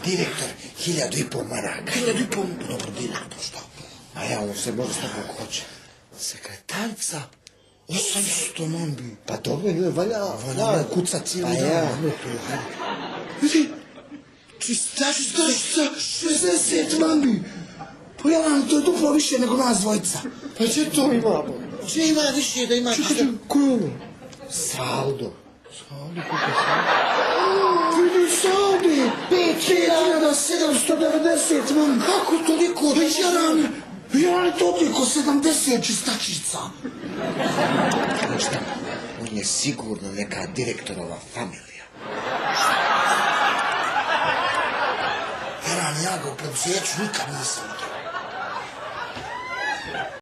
Direktor, 1.500 maraka. 1.500? Dobro, direktor, šta? A ja, on se može staviti kako hoće. Sekretarica? 800 man bi. Pa dobro, njoj valja kuca cijeli dan. Pa ja. Vidi, 360 man bi. Pa ja vam, to je duplo više nego nas dvojica. Pa če to ima? Če ima više da ima... Čekaj, ko je ovo? Saldo. Saldo, kako je saldo? Vidi, saldi! 5790 man. Kako toliko? Jarani toliko 70 čistačica. Znaš šta? On je sigurno neka direktorova familija. Jarani, ja ga u preduzeću nikad nisam vidio.